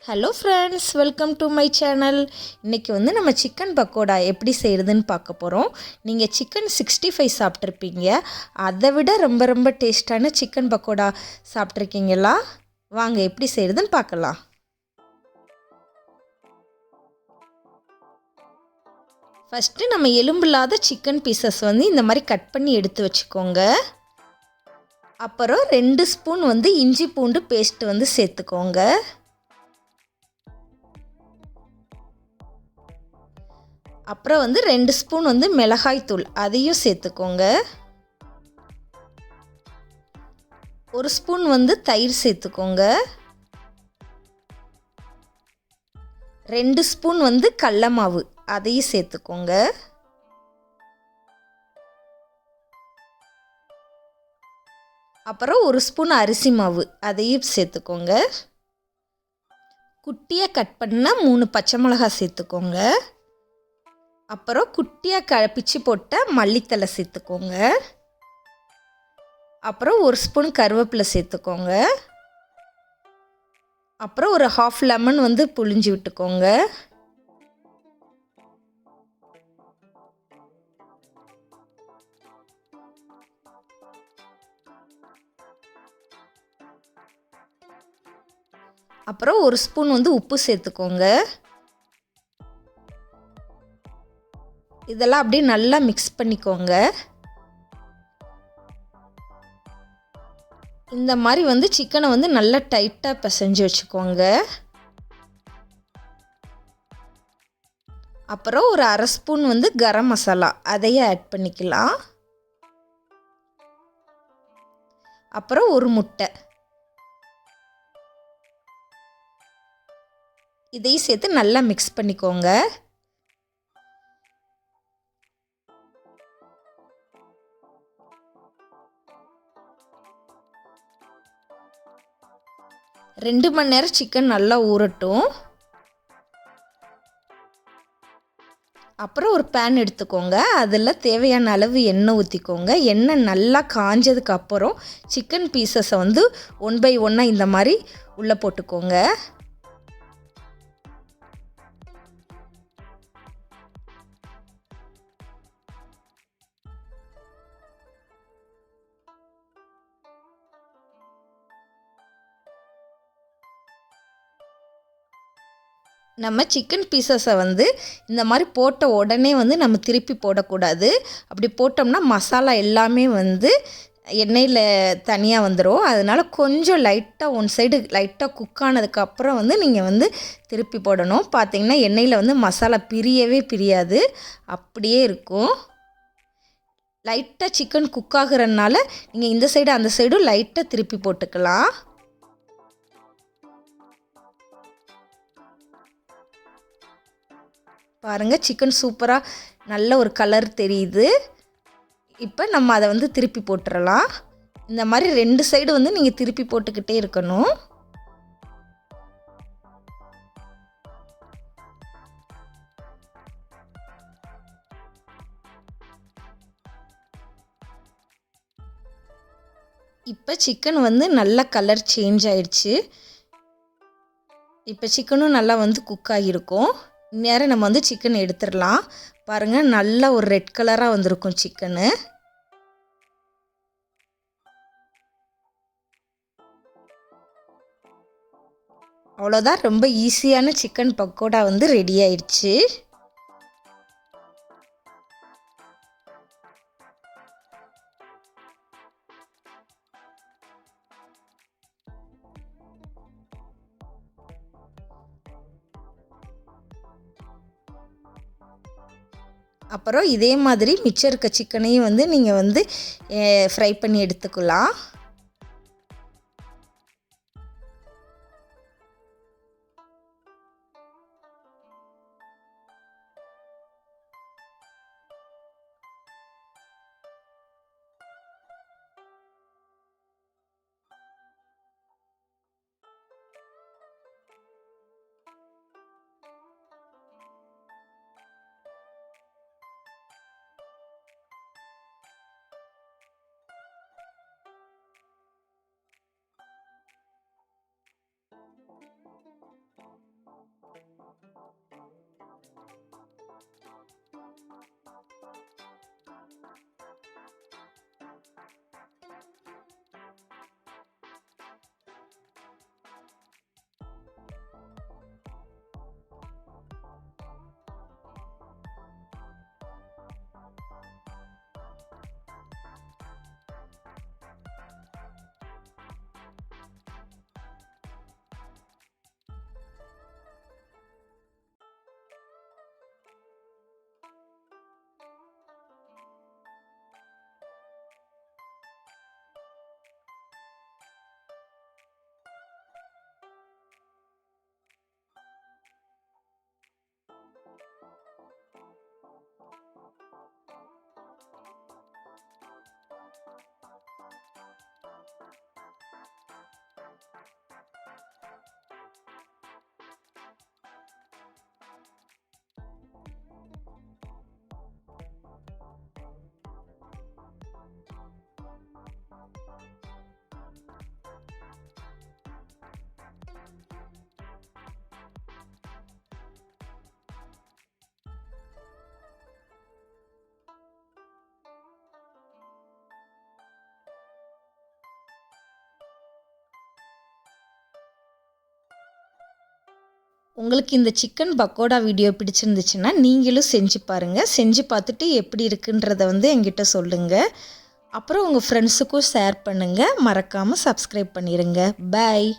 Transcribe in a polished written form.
Hello friends, welcome to my channel. இன்றைக்கி வந்து நம்ம சிக்கன் பக்கோடா எப்படி செய்கிறதுன்னு பார்க்க போகிறோம். நீங்கள் சிக்கன் 65 சாப்பிட்ருப்பீங்க. அதை விட ரொம்ப ரொம்ப டேஸ்ட்டான சிக்கன் பக்கோடா சாப்பிட்ருக்கீங்களா? வாங்க எப்படி செய்கிறதுன்னு பார்க்கலாம். ஃபஸ்ட்டு நம்ம எலும்பில்லாத சிக்கன் பீசஸ் வந்து இந்த மாதிரி கட் பண்ணி எடுத்து வச்சுக்கோங்க. அப்புறம் 2 ஸ்பூன் வந்து இஞ்சி பூண்டு பேஸ்ட்டு வந்து சேர்த்துக்கோங்க. அப்புறம் வந்து 2 ஸ்பூன் வந்து மிளகாய் தூள் அதையும் சேர்த்துக்கோங்க. 1 ஸ்பூன் வந்து தயிர் சேர்த்துக்கோங்க. 2 ஸ்பூன் வந்து கடல மாவு அதையும் சேர்த்துக்கோங்க. அப்புறம் 1 ஸ்பூன் அரிசி மாவு அதையும் சேர்த்துக்கோங்க. குட்டியாக கட் பண்ண 3 பச்சை மிளகாய் சேர்த்துக்கோங்க. அப்புறம் குட்டியாக பிச்சு போட்ட மல்லித்தலை சேர்த்துக்கோங்க. அப்புறம் 1 ஸ்பூன் கருவேப்பிலை சேர்த்துக்கோங்க. அப்புறம் ஒரு 1/2 லெமன் வந்து புழிஞ்சு விட்டுக்கோங்க. அப்புறம் 1 ஸ்பூன் வந்து உப்பு சேர்த்துக்கோங்க. இதெல்லாம் அப்படியே நல்லா மிக்ஸ் பண்ணிக்கோங்க. இந்த மாதிரி வந்து சிக்கனை வந்து நல்லா டைட்டாக பிசைஞ்சு வச்சுக்கோங்க. அப்புறம் ஒரு 1/2 ஸ்பூன் வந்து கரம் மசாலா அதையே ஆட் பண்ணிக்கலாம். அப்புறம் ஒரு முட்டை இதையும் சேர்த்து நல்லா மிக்ஸ் பண்ணிக்கோங்க. ரெண்டு மணி நேரம் சிக்கன் நல்லா ஊறட்டும். அப்புறம் ஒரு பேன் எடுத்துக்கோங்க. அதில் தேவையான அளவு எண்ணெய் ஊற்றிக்கோங்க. எண்ணெய் நல்லா காஞ்சதுக்கு அப்புறம் சிக்கன் பீசஸை வந்து 1 பை 1 இந்த மாதிரி உள்ளே போட்டுக்கோங்க. நம்ம சிக்கன் பீசஸை வந்து இந்த மாதிரி போட்ட உடனே வந்து நம்ம திருப்பி போடக்கூடாது. அப்படி போட்டோம்னா மசாலா எல்லாமே வந்து எண்ணெயில் தனியாக வந்துடும். அதனால் கொஞ்சம் லைட்டாக ஒன் சைடு லைட்டாக குக் ஆனதுக்கப்புறம் வந்து நீங்கள் வந்து திருப்பி போடணும். பார்த்திங்கன்னா எண்ணெயில் வந்து மசாலா பிரியவே பிரியாது, அப்படியே இருக்கும். லைட்டாக சிக்கன் குக் ஆகுறதுனால நீங்கள் இந்த சைடு அந்த சைடும் லைட்டாக திருப்பி போட்டுக்கலாம். பாருங்கள், சிக்கன் சூப்பராக நல்ல ஒரு கலர் தெரியுது. இப்போ நம்ம அதை வந்து திருப்பி போட்டுடலாம். இந்த மாதிரி 2 சைடு வந்து நீங்கள் திருப்பி போட்டுக்கிட்டே இருக்கணும். இப்போ சிக்கன் வந்து நல்ல கலர் சேஞ்ச் ஆயிடுச்சு. இப்போ சிக்கனும் நல்லா வந்து குக் ஆகியிருக்கும். நேரம் நம்ம வந்து சிக்கன் எடுத்துடலாம். பாருங்கள், நல்ல ஒரு ரெட் கலராக வந்திருக்கும் சிக்கனு. அவ்வளோதான், ரொம்ப ஈஸியான சிக்கன் பக்கோடா வந்து ரெடி ஆயிடுச்சு. அப்புறம் இதே மாதிரி மிச்சம் இருக்க சிக்கனையும் வந்து நீங்கள் வந்து ஃப்ரை பண்ணி எடுத்துக்கலாம். உங்களுக்கு இந்த சிக்கன் பக்கோடா வீடியோ பிடிச்சிருந்துச்சுன்னா நீங்களும் செஞ்சு பாருங்கள். செஞ்சு பார்த்துட்டு எப்படி இருக்குன்றதை வந்து என்கிட்ட சொல்லுங்கள். அப்புறம் உங்கள் ஃப்ரெண்ட்ஸுக்கும் ஷேர் பண்ணுங்கள். மறக்காமல் சப்ஸ்கிரைப் பண்ணிடுங்க. பாய்.